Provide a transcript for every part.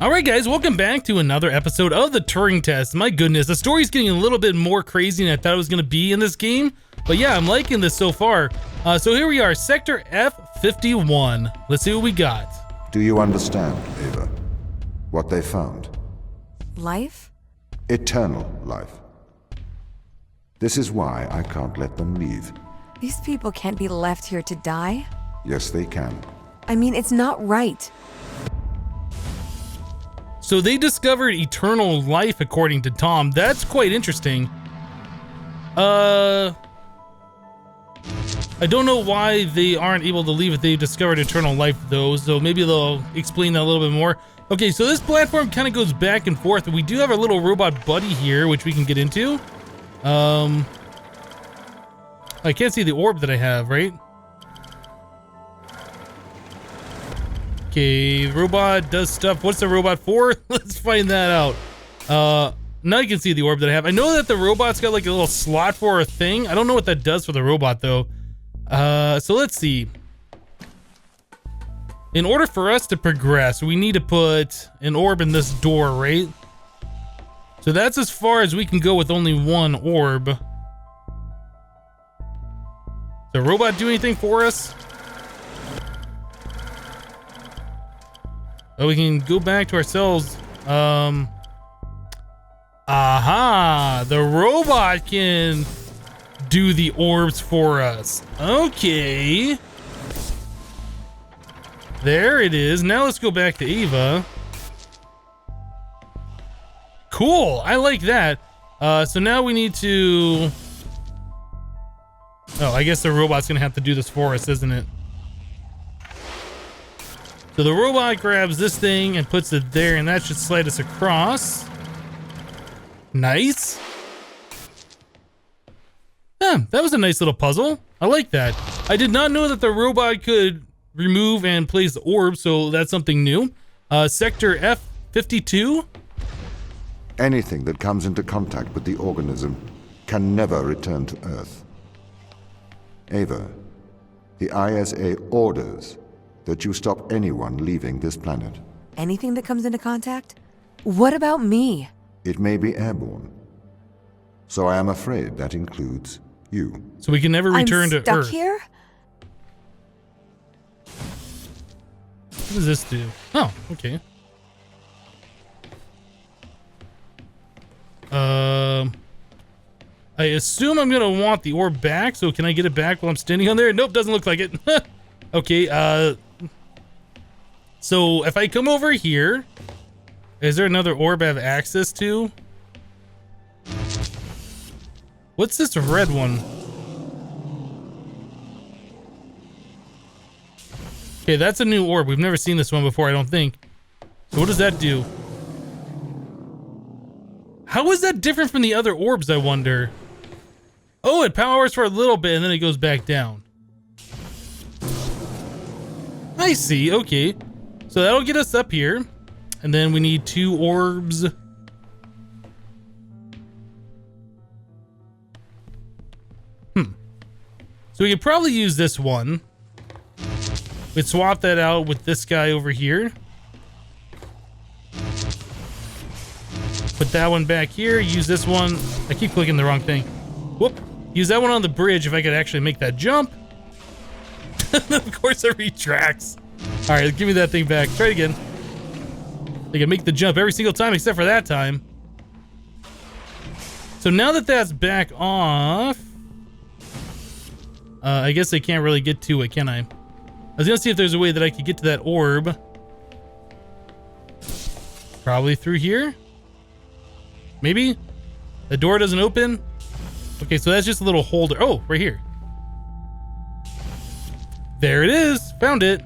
Alright guys, welcome back to another episode of the Turing Test. My goodness, the story's getting a little bit more crazy than I thought it was going to be in this game. But yeah, I'm liking this so far. So here we are, Sector F51. Let's see what we got. Do you understand, Ava? What they found? Life? Eternal life. This is why I can't let them leave. These people can't be left here to die. Yes, they can. I mean, it's not right. So they discovered eternal life according to Tom. That's quite interesting. I don't know why they aren't able to leave if they've discovered eternal life though, so maybe they'll explain that a little bit more. Okay, so this platform kind of goes back and forth. We do have our little robot buddy here, which we can get into. I can't see the orb that I have, right? Okay, robot does stuff. What's the robot for? Let's find that out. Now you can see the orb that I have. I know that the robot's got like a little slot for a thing. I don't know what that does for the robot though. So let's see. In order for us to progress, we need to put an orb in this door, right? So that's as far as we can go with only one orb. Does the robot do anything for us? Oh, we can go back to ourselves. Aha! The robot can do the orbs for us. Okay. There it is. Now let's go back to Ava. Cool. I like that. So now we need to... Oh, I guess the robot's gonna have to do this for us, isn't it? So the robot grabs this thing and puts it there, and that should slide us across. Nice. Yeah, that was a nice little puzzle. I like that. I did not know that the robot could remove and place the orb, so that's something new. Sector F52. Anything that comes into contact with the organism can never return to Earth. Ava, the ISA orders that you stop anyone leaving this planet. Anything that comes into contact? What about me? It may be airborne. So I am afraid that includes you. So we can never return to stuck Earth. Here? What does this do? Oh, okay. I assume I'm gonna want the orb back, so can I get it back while I'm standing on there? Nope, doesn't look like it. Okay, so if I come over here, is there another orb I have access to? What's this red one? Okay, that's a new orb. We've never seen this one before, I don't think. So what does that do? How is that different from the other orbs, I wonder? Oh, it powers for a little bit and then it goes back down. I see, okay. So that'll get us up here. And then we need 2 orbs. So we could probably use this one. We'd swap that out with this guy over here. Put that one back here, use this one. I keep clicking the wrong thing. Whoop. Use that one on the bridge if I could actually make that jump. Of course it retracts. All right, give me that thing back. Try it again. They can make the jump every single time except for that time. So now that that's back off, I guess I can't really get to it, can I? I was gonna see if there's a way that I could get to that orb. Probably through here. Maybe? The door doesn't open? Okay, so that's just a little holder. Oh, right here. There it is. Found it.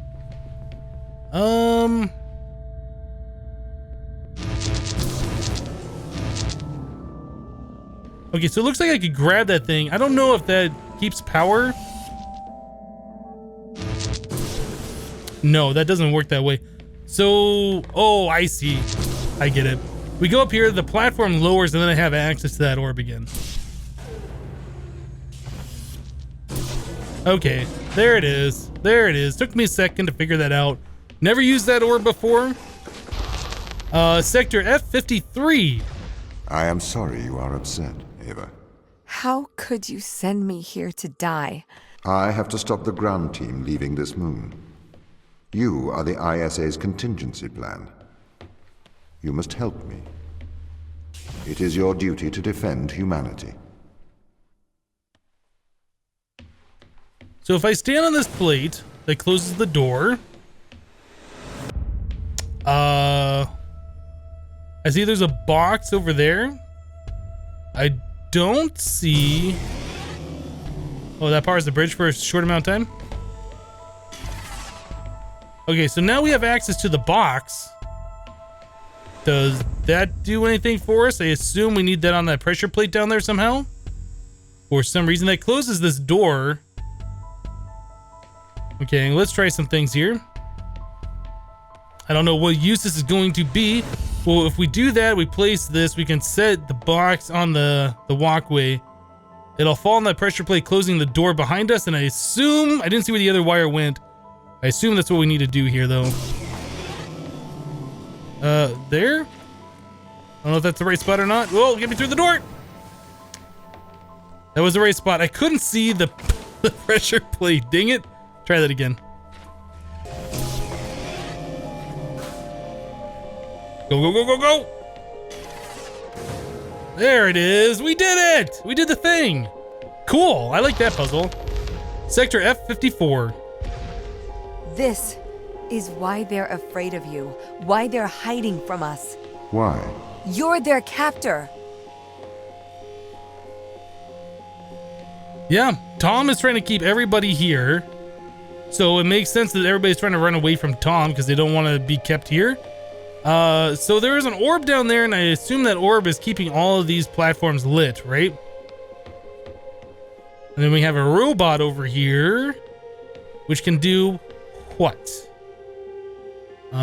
Okay, so it looks like I could grab that thing. I don't know if that keeps power. No, that doesn't work that way. So, oh, I see. I get it. We go up here, the platform lowers, and then I have access to that orb again. Okay, there it is. There it is. Took me a second to figure that out. Never used that orb before. Sector F53. I am sorry you are upset, Ava. How could you send me here to die? I have to stop the ground team leaving this moon. You are the ISA's contingency plan. You must help me. It is your duty to defend humanity. So if I stand on this plate that closes the door, I see there's a box over there. I don't see... Oh, that powers the bridge for a short amount of time? Okay, so now we have access to the box. Does that do anything for us? I assume we need that on that pressure plate down there somehow. For some reason, that closes this door. Okay, let's try some things here. I don't know what use this is going to be. Well, if we do that, we place this, we can set the box on the walkway. It'll fall on that pressure plate, closing the door behind us, and I assume... I didn't see where the other wire went. I assume that's what we need to do here, though. There? I don't know if that's the right spot or not. Whoa, get me through the door! That was the right spot. I couldn't see the pressure plate. Dang it. Try that again. Go, go, go, go, go! There it is. We did it! We did the thing. Cool. I like that puzzle. Sector F54. This is why they're afraid of you. Why they're hiding from us. Why? You're their captor. Yeah, Tom is trying to keep everybody here. So it makes sense that everybody's trying to run away from Tom because they don't want to be kept here. So there is an orb down there, and I assume that orb is keeping all of these platforms lit, right? And then we have a robot over here, which can do what? We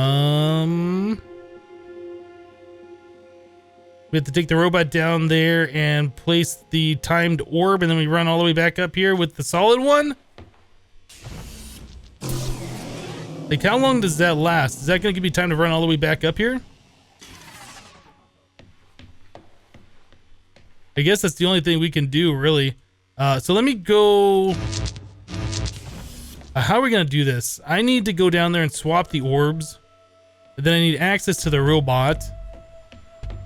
have to take the robot down there and place the timed orb, and then we run all the way back up here with the solid one. Like, how long does that last? Is that going to give me time to run all the way back up here? I guess that's the only thing we can do, really. So let me go... how are we going to do this? I need to go down there and swap the orbs. And then I need access to the robot.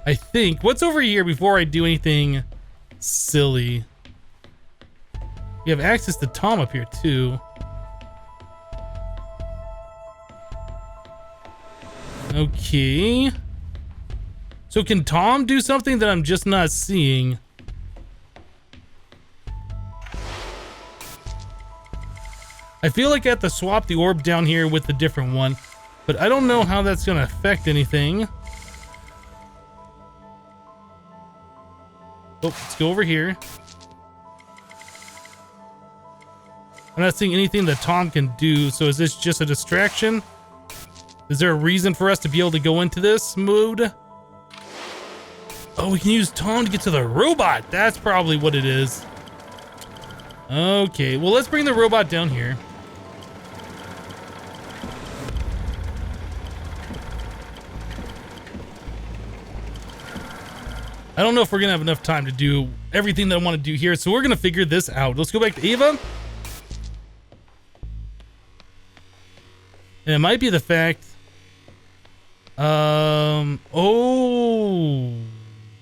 I think. What's over here before I do anything silly? We have access to Tom up here, too. Okay. So can Tom do something that I'm just not seeing? I feel like I have to swap the orb down here with the different one, but I don't know how that's going to affect anything. Oh, let's go over here. I'm not seeing anything that Tom can do, so is this just a distraction? Is there a reason for us to be able to go into this mode? Oh, we can use Tom to get to the robot. That's probably what it is. Okay, well, let's bring the robot down here. I don't know if we're gonna have enough time to do everything that I want to do here, so we're gonna figure this out. Let's go back to Ava. And it might be the fact... oh...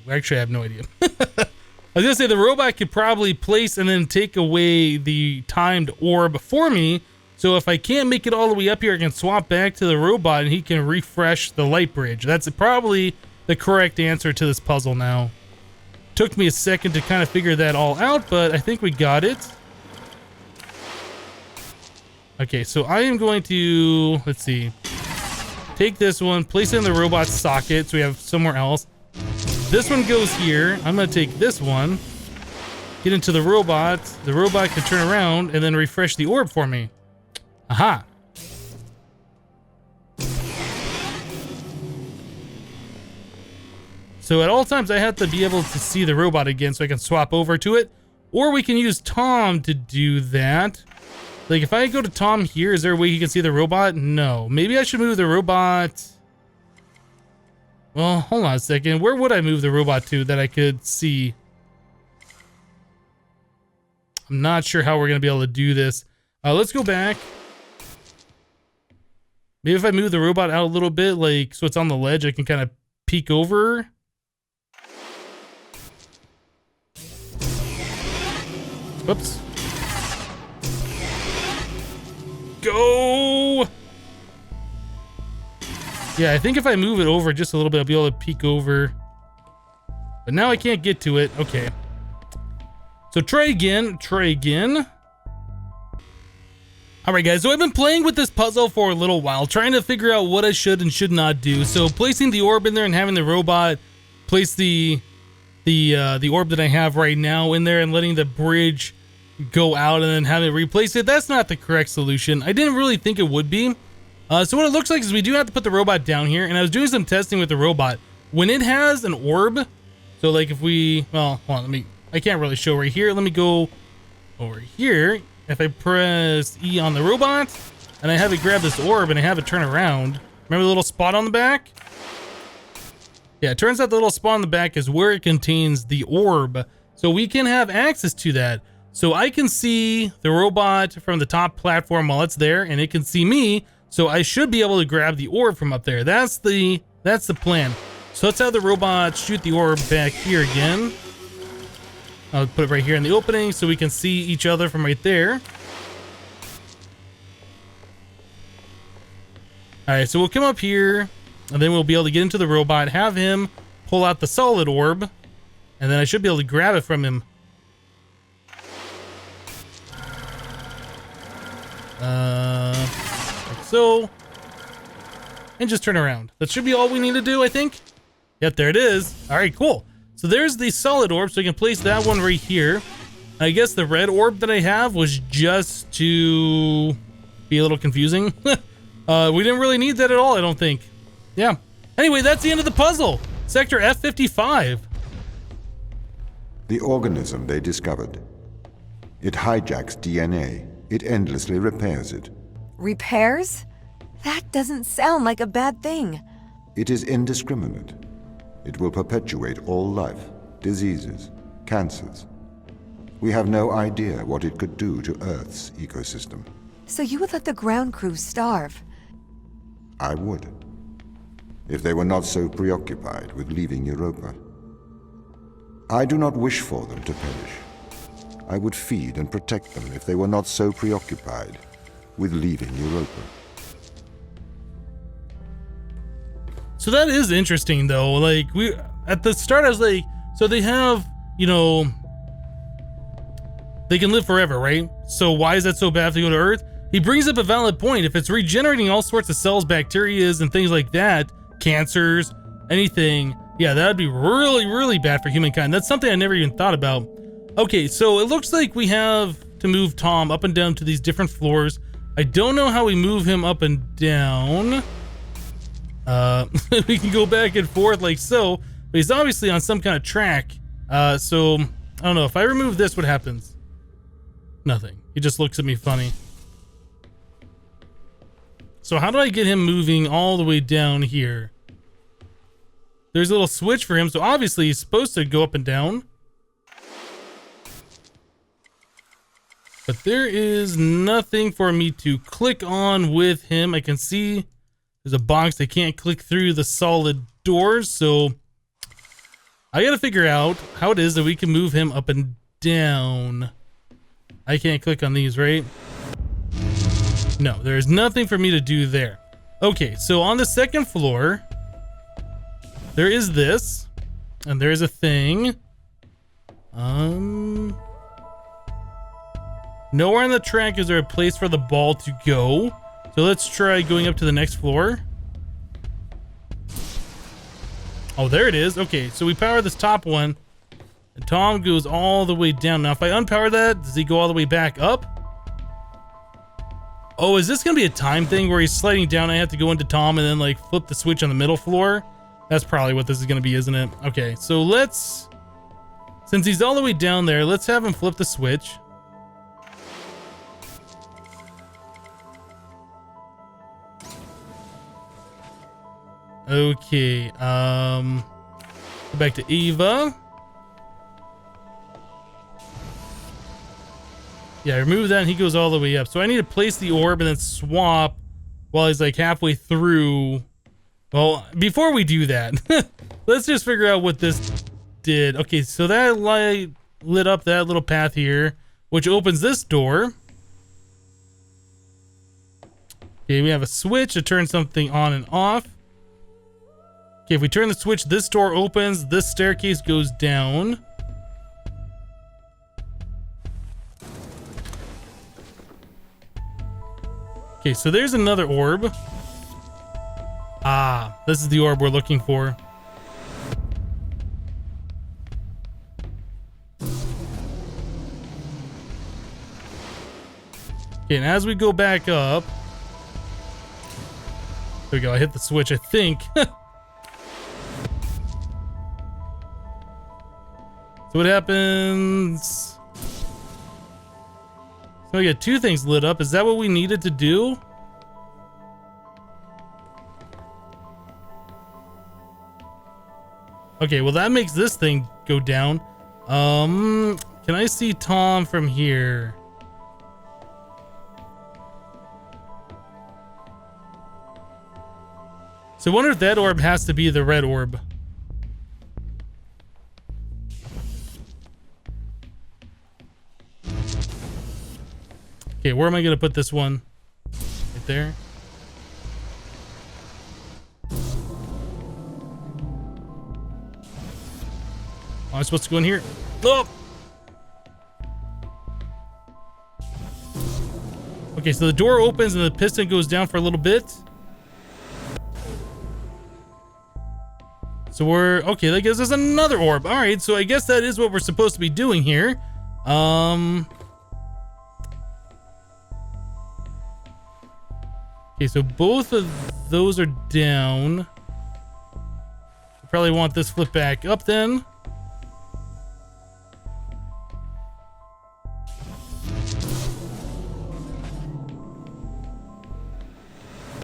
Actually, I have no idea. I was gonna say the robot could probably place and then take away the timed orb for me. So if I can't make it all the way up here, I can swap back to the robot and he can refresh the light bridge. That's probably the correct answer to this puzzle now. Took me a second to kind of figure that all out, but I think we got it. Okay, so I am going to, let's see, take this one, place it in the robot socket so we have somewhere else. This one goes here. I'm going to take this one, get into the robot. The robot can turn around and then refresh the orb for me. Aha. So at all times, I have to be able to see the robot again so I can swap over to it. Or we can use Tom to do that. Like, if I go to Tom here, is there a way he can see the robot? No. Maybe I should move the robot... Well, hold on a second. Where would I move the robot to that I could see? I'm not sure how we're going to be able to do this. Let's go back. Maybe if I move the robot out a little bit, like, so it's on the ledge, I can kind of peek over. Whoops. Go! Yeah, I think if I move it over just a little bit, I'll be able to peek over. But now I can't get to it. Okay. So try again. Try again. Alright guys, so I've been playing with this puzzle for a little while, trying to figure out what I should and should not do. So placing the orb in there and having the robot place the orb that I have right now in there and letting the bridge go out and then having it replace it, that's not the correct solution. I didn't really think it would be. So what it looks like is we do have to put the robot down here, and I was doing some testing with the robot. When it has an orb, so like if we, well, hold on, I can't really show right here. Let me go over here. If I press E on the robot and I have it grab this orb and I have it turn around, remember the little spot on the back? Yeah, it turns out the little spot on the back is where it contains the orb. So we can have access to that. So I can see the robot from the top platform while it's there, and it can see me. So I should be able to grab the orb from up there. That's the plan. So let's have the robot shoot the orb back here again. I'll put it right here in the opening so we can see each other from right there. Alright, so we'll come up here, and then we'll be able to get into the robot, have him pull out the solid orb, and then I should be able to grab it from him. Like so. And just turn around. That should be all we need to do, I think. Yep, there it is. Alright, cool. So there's the solid orb, so I can place that one right here. I guess the red orb that I have was just to be a little confusing. We didn't really need that at all, I don't think. Yeah. Anyway, that's the end of the puzzle. Sector F55. The organism they discovered. It hijacks DNA. It endlessly repairs it. Repairs? That doesn't sound like a bad thing. It is indiscriminate. It will perpetuate all life, diseases, cancers. We have no idea what it could do to Earth's ecosystem. So you would let the ground crew starve? I would, if they were not so preoccupied with leaving Europa. I do not wish for them to perish. I would feed and protect them if they were not so preoccupied with leaving Europa. So that is interesting though. Like at the start I was like, so they have, you know, they can live forever, right? So why is that so bad if they go to Earth? He brings up a valid point. If it's regenerating all sorts of cells, bacterias and things like that, cancers, anything, yeah, that'd be really, really bad for humankind. That's something I never even thought about. Okay, so it looks like we have to move Tom up and down to these different floors. I don't know how we move him up and down. We can go back and forth like so, but he's obviously on some kind of track. So I don't know, if I remove this, what happens? Nothing. He just looks at me funny. So how do I get him moving all the way down here? There's a little switch for him, so obviously he's supposed to go up and down. But there is nothing for me to click on with him. I can see there's a box that can't click through the solid doors, so I gotta figure out how it is that we can move him up and down. I can't click on these, right? No, there's nothing for me to do there. Okay, so on the second floor, there is this, and there's a thing. Nowhere on the track is there a place for the ball to go. So let's try going up to the next floor. Oh, there it is. Okay, so we power this top one, and Tom goes all the way down. Now, if I unpower that, does he go all the way back up? Oh, is this gonna be a time thing where he's sliding down? I have to go into Tom and then like flip the switch on the middle floor? That's probably what this is gonna be, isn't it? Okay, so let's, since he's all the way down there, let's have him flip the switch. Okay, go back to Ava. Yeah, remove that and he goes all the way up. So I need to place the orb and then swap while he's like halfway through. Well, before we do that, let's just figure out what this did. Okay, so that light lit up that little path here, which opens this door. Okay, we have a switch to turn something on and off. Okay, if we turn the switch, this door opens, this staircase goes down. Okay, so there's another orb. Ah, this is the orb we're looking for. Okay, and as we go back up, there we go, I hit the switch, I think. So what happens? So we got two things lit up. Is that what we needed to do? Okay, well that makes this thing go down. Can I see Tom from here? So I wonder if that orb has to be the red orb. Okay, where am I gonna put this one? Right there. Oh, I'm supposed to go in here. Oh! Okay, so the door opens and the piston goes down for a little bit. So we're okay, that gives us another orb. All right, so I guess that is what we're supposed to be doing here. Okay, so both of those are down. Probably want this flip back up then.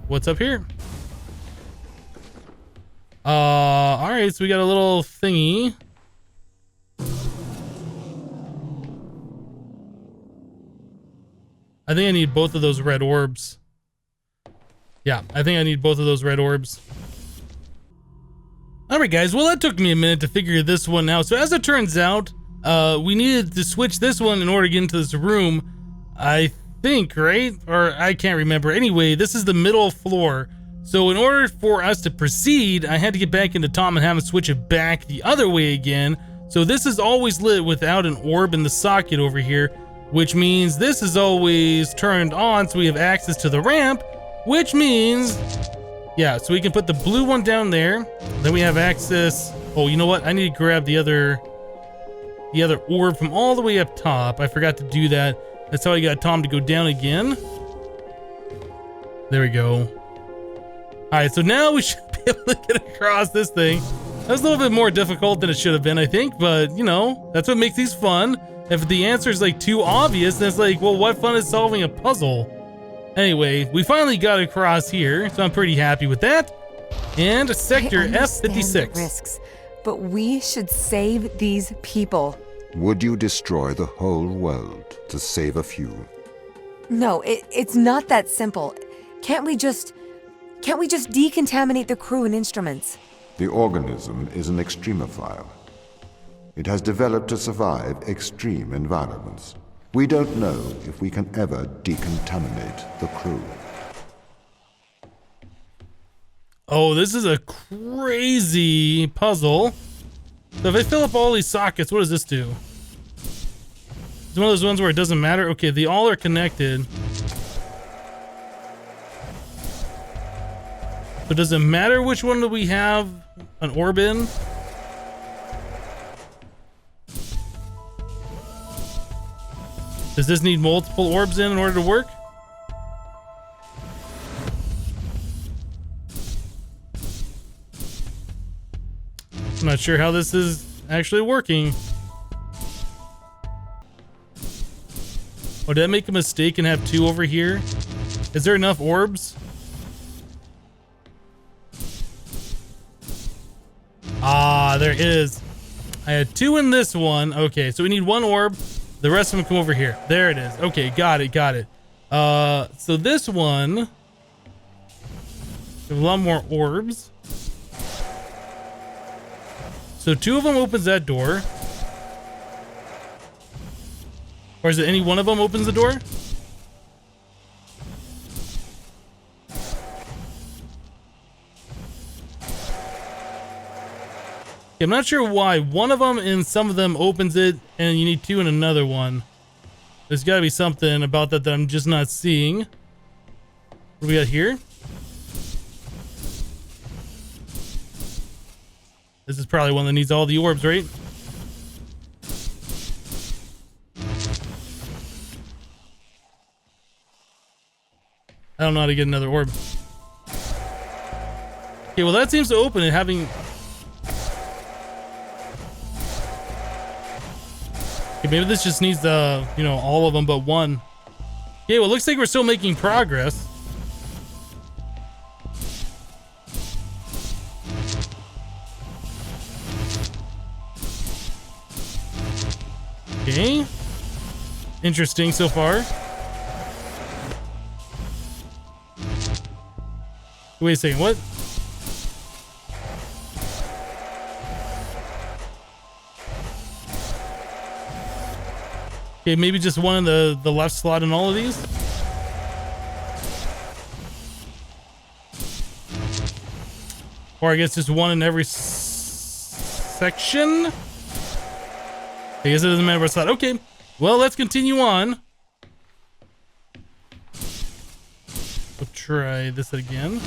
What's up here? All right, so we got a little thingy. I think I need both of those red orbs. Yeah, I think I need both of those red orbs. All right, guys, well, that took me a minute to figure this one out. So as it turns out, we needed to switch this one in order to get into this room. I think, right? Or I can't remember. Anyway, this is the middle floor. So in order for us to proceed, I had to get back into Tom and have him switch it back the other way again. So this is always lit without an orb in the socket over here, which means this is always turned on so we have access to the ramp, which means, yeah, so we can put the blue one down there. Then we have access. Oh, you know what? I need to grab the other orb from all the way up top. I forgot to do that. That's how I got Tom to go down again. There we go. All right, so now we should be able to get across this thing. That was a little bit more difficult than it should have been, I think, but you know, that's what makes these fun. If the answer is like too obvious, then it's like, well, what fun is solving a puzzle? Anyway, we finally got across here, so I'm pretty happy with that. And sector F56. Risks, but we should save these people. Would you destroy the whole world to save a few? No, it's not that simple. Can't we just decontaminate the crew and instruments? The organism is an extremophile. It has developed to survive extreme environments. We don't know if we can ever decontaminate the crew. Oh, this is a crazy puzzle. So if I fill up all these sockets, what does this do? It's one of those ones where it doesn't matter. Okay, they all are connected. So does it matter which one do we have an orb in? Does this need multiple orbs in order to work? I'm not sure how this is actually working. Oh, did I make a mistake and have two over here? Is there enough orbs? there is. I had 2 in this one. Okay, so we need 1 orb. The rest of them come over here. There it is. Okay, got it, got it. So this one, we have a lot more orbs. So 2 of them opens that door. Or is it any one of them opens the door? I'm not sure why. One of them in some of them opens it, and you need 2 in another one. There's got to be something about that I'm just not seeing. What do we got here? This is probably one that needs all the orbs, right? I don't know how to get another orb. Okay, well that seems to open it, having... Okay, maybe this just needs the, you know, all of them but one. Okay, well it looks like we're still making progress. Okay. Interesting so far. Wait a second, what? Okay, maybe just one in the left slot in all of these? Or I guess just one in every section? I guess it doesn't matter what slot. Okay, well, let's continue on. We'll try this again.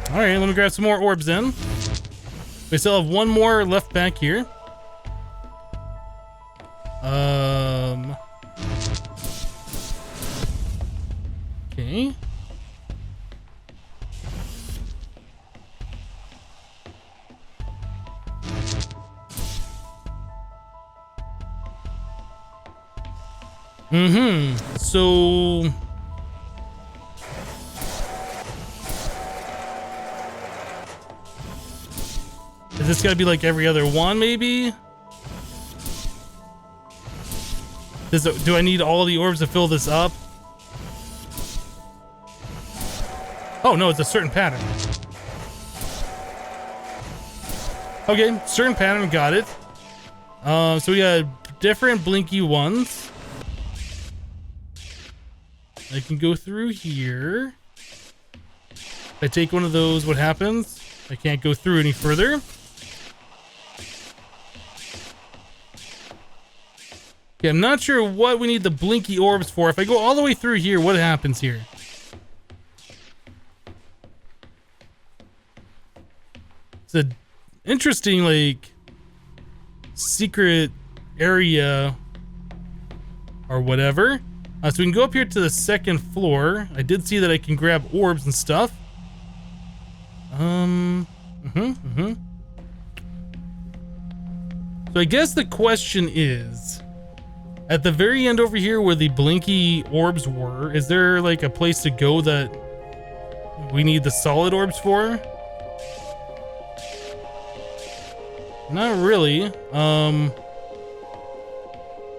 All right, let me grab some more orbs in. We still have one more left back here. Okay. So is this gotta be like every other one, maybe? Do I need all the orbs to fill this up? Oh no, it's a certain pattern. Okay, certain pattern, got it. So we got different blinky ones. I can go through here. If I take one of those, what happens? I can't go through any further. Okay, I'm not sure what we need the blinky orbs for. If I go all the way through here, what happens here? It's an interesting, like, secret area or whatever. So we can go up here to the second floor. I did see that I can grab orbs and stuff. So I guess the question is, at the very end over here where the blinky orbs were, is there like a place to go that we need the solid orbs for? Not really.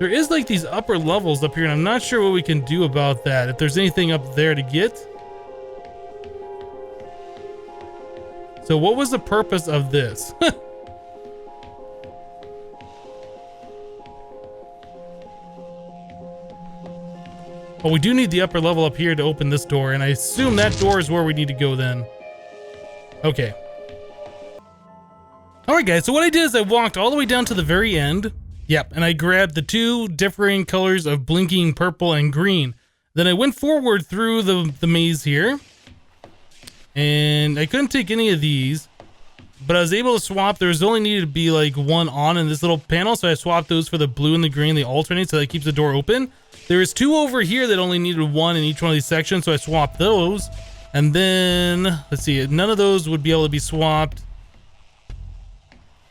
There is like these upper levels up here, and I'm not sure what we can do about that. If there's anything up there to get. So what was the purpose of this? Oh, we do need the upper level up here to open this door, and I assume that door is where we need to go then. Okay. Alright guys, so what I did is I walked all the way down to the very end. Yep, and I grabbed the 2 differing colors of blinking purple and green. Then I went forward through the maze here. And I couldn't take any of these, but I was able to swap. There's only needed to be like one on in this little panel, so I swapped those for the blue and the green. They alternate, so that keeps the door open. There's 2 over here that only needed 1 in each one of these sections, so I swapped those. And then, let's see, none of those would be able to be swapped.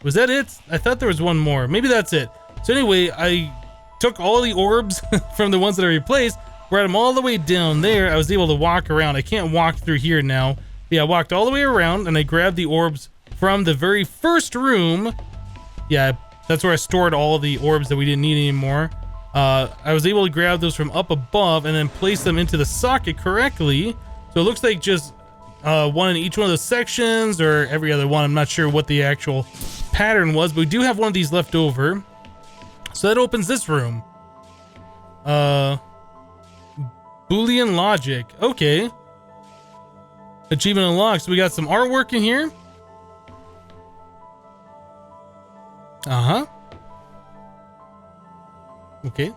Was that it? I thought there was one more. Maybe that's it. So anyway, I took all the orbs from the ones that I replaced, brought him all the way down there. I was able to walk around. I can't walk through here now. But yeah, I walked all the way around and I grabbed the orbs from the very first room. Yeah, that's where I stored all the orbs that we didn't need anymore. I was able to grab those from up above and then place them into the socket correctly. So it looks like just one in each one of those sections or every other one. I'm not sure what the actual pattern was, but we do have one of these left over. So that opens this room. Boolean logic. Okay. Achievement unlocked. So we got some artwork in here. Uh-huh. Okay.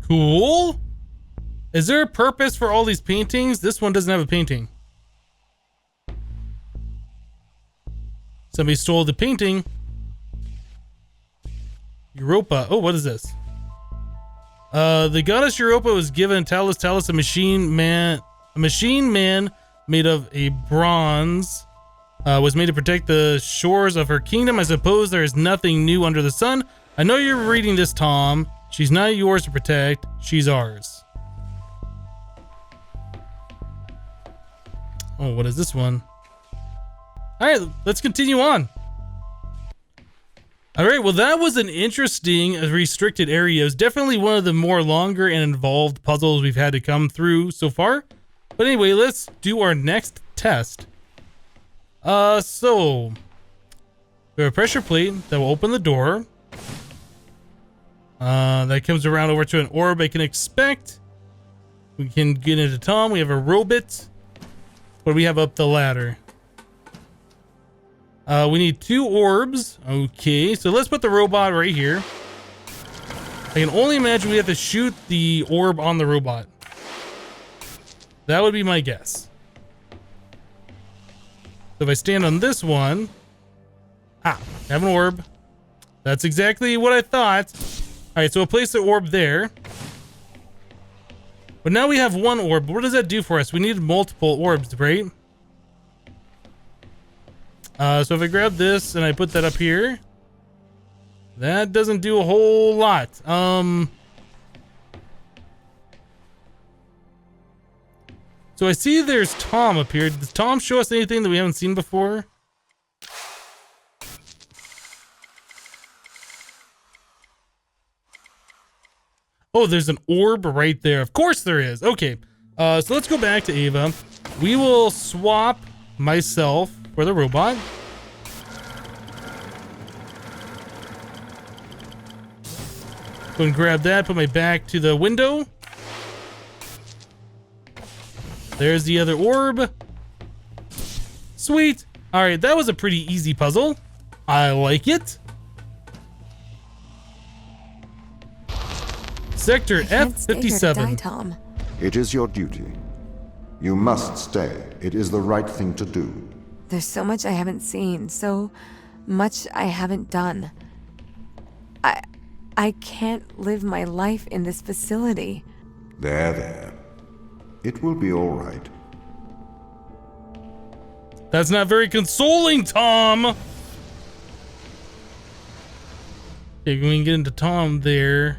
Cool. Is there a purpose for all these paintings? This one doesn't have a painting. Somebody stole the painting. Europa. Oh, what is this? The goddess Europa was given Talus, a machine man made of a bronze. Was made to protect the shores of her kingdom. I suppose there is nothing new under the sun. I know you're reading this, Tom. She's not yours to protect. She's ours. Oh, what is this one? All right, let's continue on. All right, well, that was an interesting restricted area. It was definitely one of the more longer and involved puzzles we've had to come through so far. But anyway, let's do our next test. So we have a pressure plate that will open the door. That comes around over to an orb I can expect. We can get into Tom. We have a robot. What do we have up the ladder? We need 2 orbs. Okay, so let's put the robot right here. I can only imagine we have to shoot the orb on the robot. That would be my guess. So if I stand on this one, I have an orb. That's exactly what I thought. All right, so we'll place the orb there. But now we have 1 orb. What does that do for us? We need multiple orbs, right? So if I grab this and I put that up here, that doesn't do a whole lot. So I see there's Tom up here. Does Tom show us anything that we haven't seen before? Oh, there's an orb right there. Of course there is. Okay. So let's go back to Ava. We will swap myself for the robot. Go and grab that, put my back to the window. There's the other orb. Sweet. All right, that was a pretty easy puzzle. I like it. Sector F57. Tom. It is your duty. You must stay. It is the right thing to do. There's so much I haven't seen, so much I haven't done. I can't live my life in this facility. There. It will be all right. That's not very consoling, Tom. Okay, we can get into Tom there.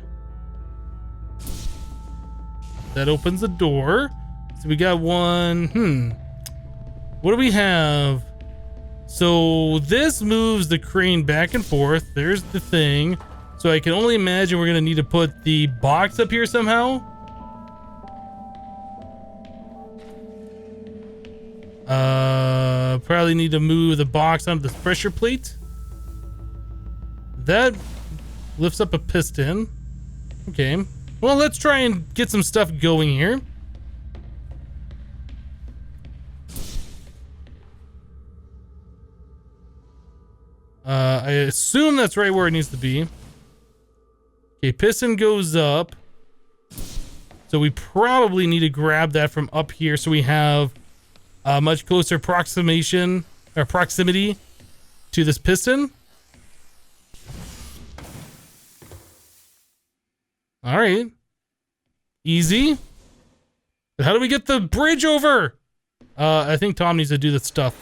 That opens the door. So we got one. What do we have? So this moves the crane back and forth. There's the thing. So I can only imagine we're gonna need to put the box up here somehow. Probably need to move the box onto this pressure plate. That lifts up a piston. Okay. Well, let's try and get some stuff going here. I assume that's right where it needs to be. Okay, piston goes up. So we probably need to grab that from up here so we have a much closer approximation or proximity to this piston. All right. Easy. But how do we get the bridge over? I think Tom needs to do this stuff.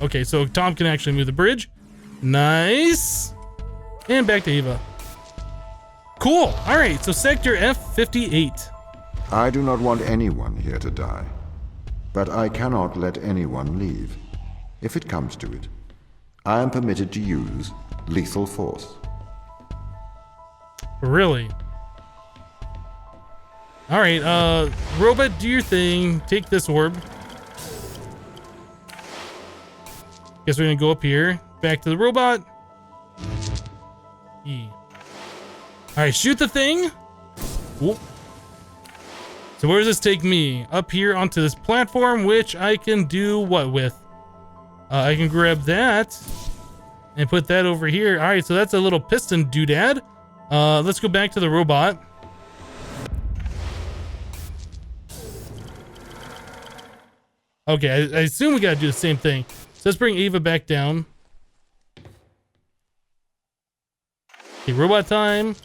Okay, so Tom can actually move the bridge. Nice. And back to Ava. Cool. All right, so sector F58. I do not want anyone here to die. But I cannot let anyone leave. If it comes to it, I am permitted to use lethal force. Really? All right, robot, do your thing. Take this orb. Guess we're gonna go up here. Back to the robot. E. All right, shoot the thing. Whoop. So where does this take me? Up here onto this platform, which I can do what with? I can grab that and put that over here. All right, so that's a little piston doodad. Let's go back to the robot. Okay, I assume we gotta do the same thing. So let's bring Ava back down. Okay, robot time.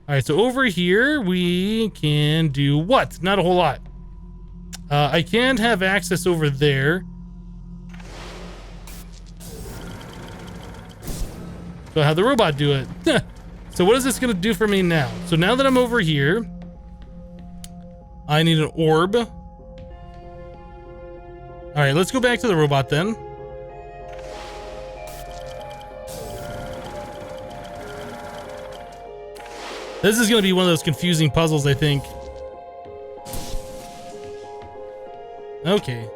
All right, so over here we can do what? Not a whole lot. I can have access over there. So I'll have the robot do it. So what is this gonna do for me now? So now that I'm over here, I need an orb. All right, let's go back to the robot then. This is gonna be one of those confusing puzzles, I think. Okay.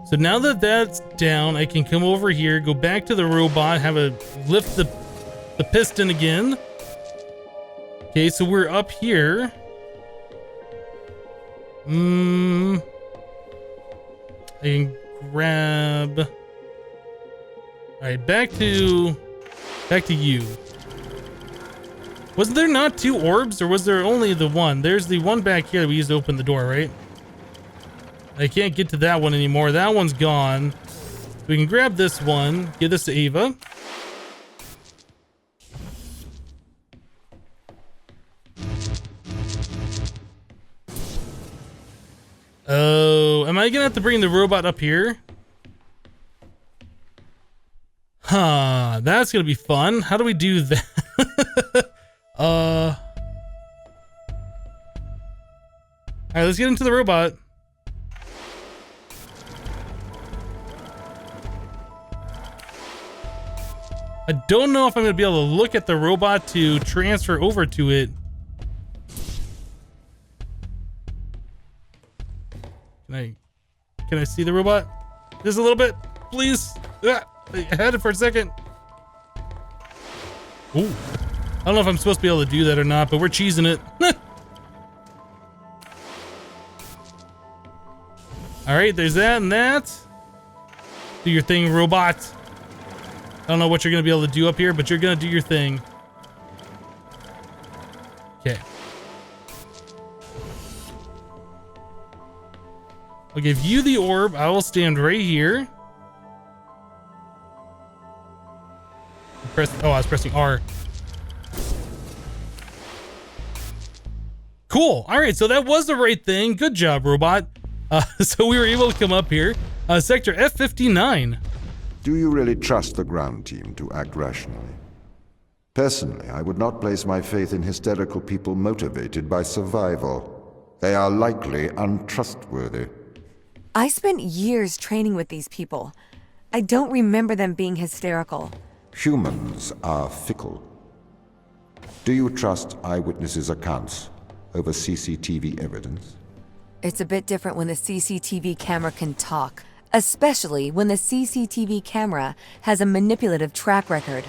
So now that that's down, I can come over here, go back to the robot, have a lift the piston again. Okay, so we're up here. I can grab. All right, back to you. Wasn't there not two orbs, or was there only the one? There's the one back here that we used to open the door, right? I can't get to that one anymore. That one's gone. We can grab this one, give this to Ava. Oh, am I gonna have to bring the robot up here? Huh, that's gonna be fun. How do we do that? All right, let's get into the robot. I don't know if I'm gonna be able to look at the robot to transfer over to it. Can I see the robot? Just a little bit, please. Ah, I had it for a second. Ooh. I don't know if I'm supposed to be able to do that or not, but we're cheesing it. All right, there's that and that. Do your thing, robot. I don't know what you're gonna be able to do up here, but you're gonna do your thing. Okay. I'll give you the orb. I will stand right here. Oh, I was pressing R. Cool. All right, so that was the right thing. Good job, robot. So we were able to come up here. Sector F59. Do you really trust the ground team to act rationally? Personally, I would not place my faith in hysterical people motivated by survival. They are likely untrustworthy. I spent years training with these people. I don't remember them being hysterical. Humans are fickle. Do you trust eyewitnesses' accounts over CCTV evidence? It's a bit different when the CCTV camera can talk, especially when the CCTV camera has a manipulative track record.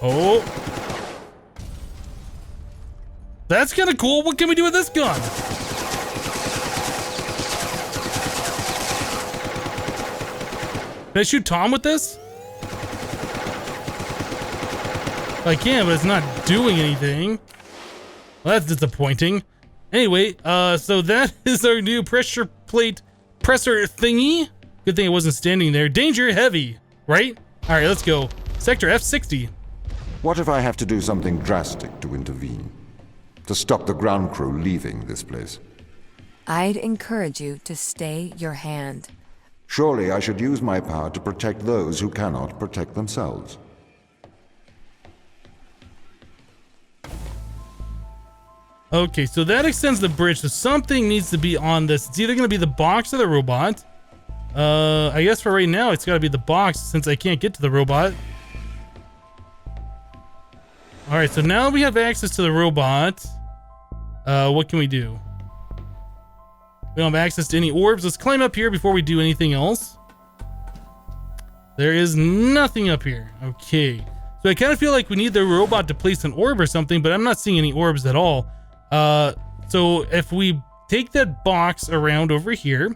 Oh. That's kind of cool. What can we do with this gun? Can I shoot Tom with this? I can, but it's not doing anything. Well, that's disappointing. Anyway, so that is our new pressure plate presser thingy. Good thing it wasn't standing there. Danger heavy, right? All right, let's go. Sector F60. What if I have to do something drastic to intervene? To stop the ground crew leaving this place? I'd encourage you to stay your hand. Surely I should use my power to protect those who cannot protect themselves. Okay, so that extends the bridge, so something needs to be on this. It's either going to be the box or the robot. I guess for right now, it's got to be the box since I can't get to the robot. All right, so now we have access to the robot. What can we do? We don't have access to any orbs. Let's climb up here before we do anything else. There is nothing up here. Okay. So I kind of feel like we need the robot to place an orb or something, but I'm not seeing any orbs at all. So if we take that box around over here,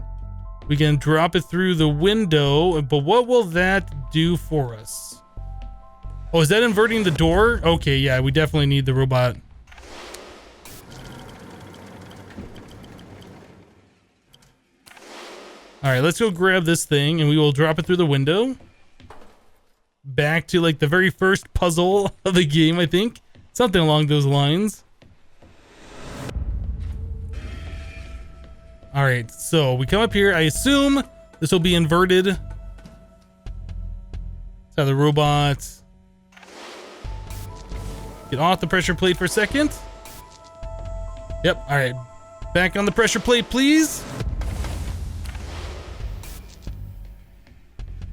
we can drop it through the window, but what will that do for us? Oh, is that inverting the door? Okay, yeah, we definitely need the robot. All right, let's go grab this thing and we will drop it through the window. Back to like the very first puzzle of the game, I think. Something along those lines. All right, so we come up here. I assume this will be inverted. Let's have the robot get off the pressure plate for a second. Yep, all right. Back on the pressure plate, please.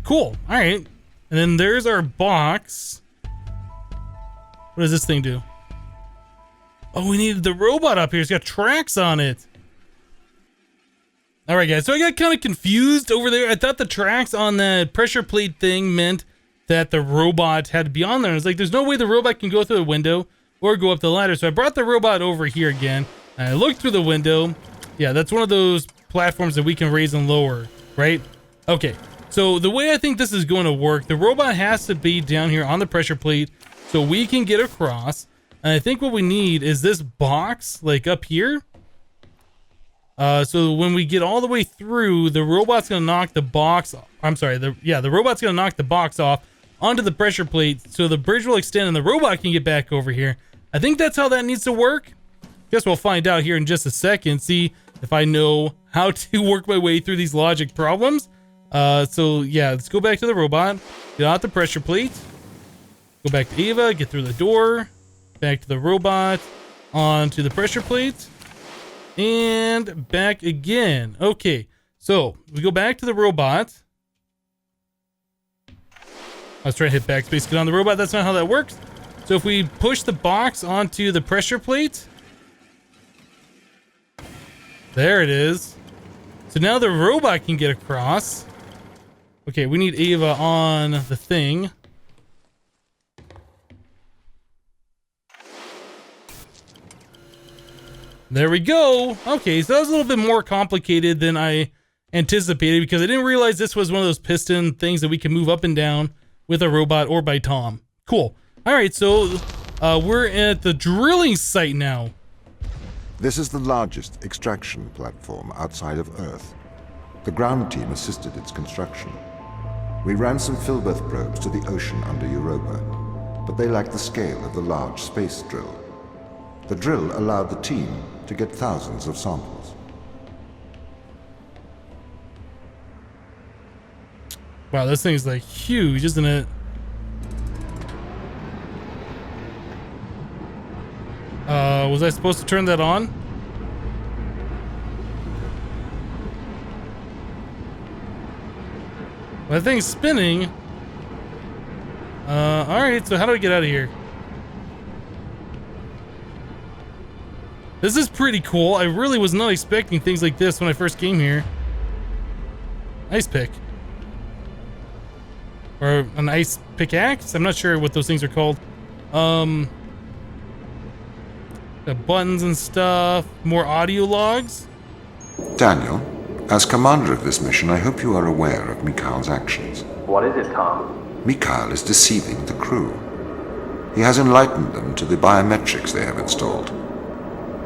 Cool, all right. And then there's our box. What does this thing do? Oh, we needed the robot up here. It's got tracks on it. All right, guys. So I got kind of confused over there. I thought the tracks on that pressure plate thing meant that the robot had to be on there. I was like, there's no way the robot can go through the window or go up the ladder. So I brought the robot over here again. And I looked through the window. Yeah, that's one of those platforms that we can raise and lower, right? Okay. So the way I think this is going to work, the robot has to be down here on the pressure plate so we can get across. And I think what we need is this box, like up here. So when we get all the way through, the robot's going to knock the box. I'm sorry. The robot's going to knock the box off onto the pressure plate. So the bridge will extend and the robot can get back over here. I think that's how that needs to work. Guess we'll find out here in just a second. See if I know how to work my way through these logic problems. So yeah, let's go back to the robot, get out the pressure plate, go back to Ava, get through the door, back to the robot, onto the pressure plate, and back again. Okay, so we go back to the robot. I was trying to hit backspace, get on the robot. That's not how that works. So if we push the box onto the pressure plate, there it is. So now the robot can get across. Okay, we need Ava on the thing. There we go. Okay, so that was a little bit more complicated than I anticipated because I didn't realize this was one of those piston things that we can move up and down with a robot or by Tom. Cool. All right, so we're at the drilling site now. This is the largest extraction platform outside of Earth. The ground team assisted its construction. We ran some Filbert probes to the ocean under Europa, but they lacked the scale of the large space drill. The drill allowed the team to get thousands of samples. Wow, this thing's like huge, isn't it? Was I supposed to turn that on? Well, that thing's spinning. Alright, so how do I get out of here? This is pretty cool. I really was not expecting things like this when I first came here. Ice pick. Or an ice pickaxe? I'm not sure what those things are called. Got buttons and stuff. More audio logs. Daniel, as commander of this mission, I hope you are aware of Mikhail's actions. What is it, Tom? Mikhail is deceiving the crew. He has enlightened them to the biometrics they have installed.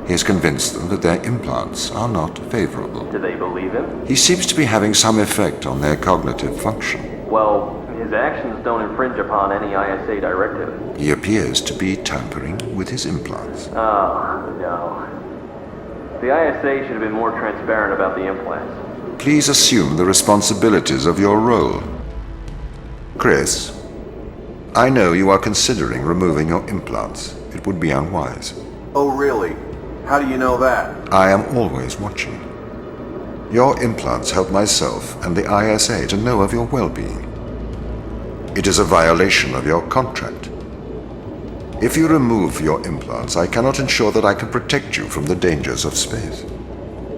He has convinced them that their implants are not favorable. Do they believe him? He seems to be having some effect on their cognitive function. Well, his actions don't infringe upon any ISA directive. He appears to be tampering with his implants. Oh, no. The ISA should have been more transparent about the implants. Please assume the responsibilities of your role. Chris, I know you are considering removing your implants. It would be unwise. Oh, really? How do you know that? I am always watching. Your implants help myself and the ISA to know of your well-being. It is a violation of your contract. If you remove your implants, I cannot ensure that I can protect you from the dangers of space.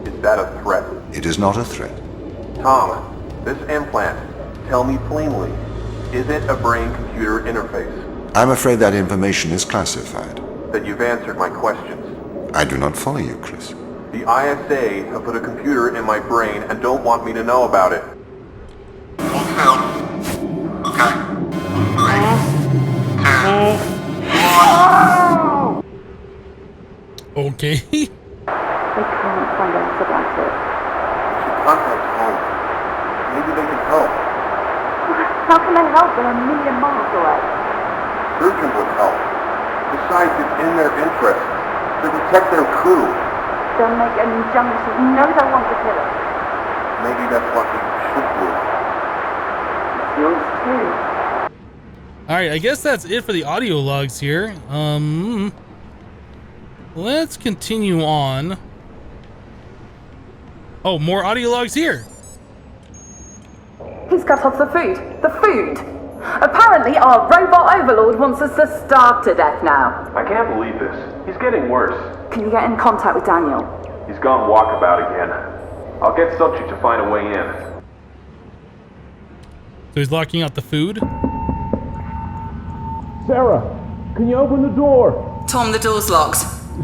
Is that a threat? It is not a threat. Tom, this implant, tell me plainly, is it a brain-computer interface? I'm afraid that information is classified. That you've answered my questions. I do not follow you, Chris. The ISA have put a computer in my brain and don't want me to know about it. Fulfilled. Okay. 3, 2, 1. Okay. They can't find out about it. We should contact home. Maybe they can help. How can they help? They're a million miles away. Surgeon would help. Besides, it's in their interest to protect their crew. They'll make an injunction. You know they'll want to kill us. Maybe that's what we should do. It's yours too. All right, I guess that's it for the audio logs here. Let's continue on. Oh, more audio logs here. He's cut off the food. The food! Apparently our robot overlord wants us to starve to death now. I can't believe this. He's getting worse. Can you get in contact with Daniel? He's gone walkabout again. I'll get subject to find a way in. So he's locking out the food. Sarah, can you open the door? Tom, the door's locked.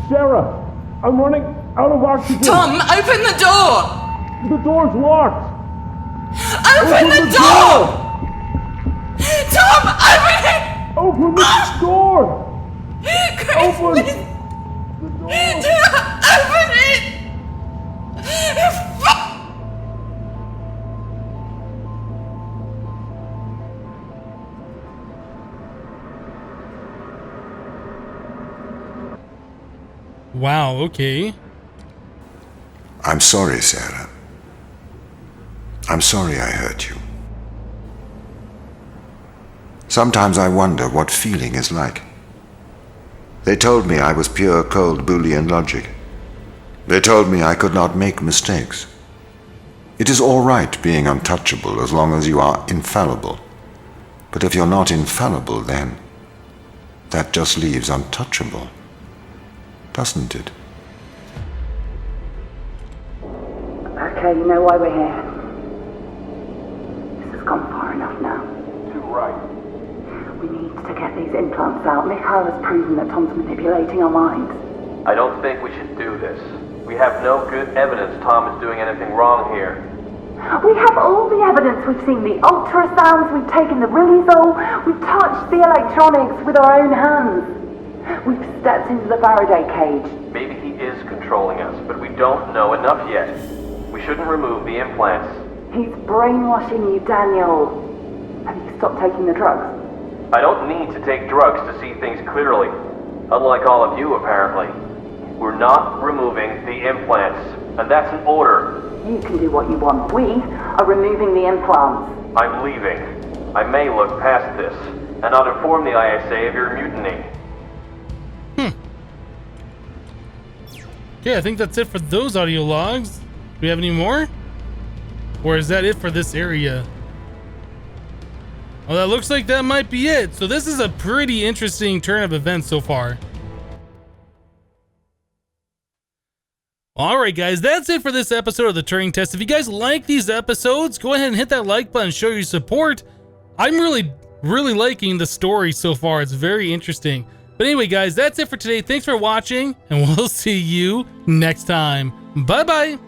Sarah, I'm running out of oxygen. Tom, open the door! The door's locked. Open the door! Tom, open it! Open the door! Chris, Open please. the door! Open it! Wow, okay. I'm sorry, Sarah. I'm sorry I hurt you. Sometimes I wonder what feeling is like. They told me I was pure cold Boolean logic. They told me I could not make mistakes. It is all right being untouchable as long as you are infallible. But if you're not infallible, then that just leaves untouchable, doesn't it? Okay, you know why we're here. This has gone far enough now. Too right. We need to get these implants out. Mikhail has proven that Tom's manipulating our minds. I don't think we should do this. We have no good evidence Tom is doing anything wrong here. We have all the evidence. We've seen the ultrasounds, we've taken the riluzole, we've touched the electronics with our own hands. We've stepped into the Faraday cage. Maybe he is controlling us, but we don't know enough yet. We shouldn't remove the implants. He's brainwashing you, Daniel. Have you stopped taking the drugs? I don't need to take drugs to see things clearly. Unlike all of you, apparently. We're not removing the implants, and that's an order. You can do what you want. We are removing the implants. I'm leaving. I may look past this, and I'll inform the ISA of your mutiny. Okay, I think that's it for those audio logs. Do we have any more? Or is that it for this area? Well, that looks like that might be it. So this is a pretty interesting turn of events so far. Alright guys, that's it for this episode of the Turing Test. If you guys like these episodes, go ahead and hit that like button, show your support. I'm really liking the story so far. It's very interesting. But anyway guys, that's it for today. Thanks for watching, and we'll see you next time. Bye bye!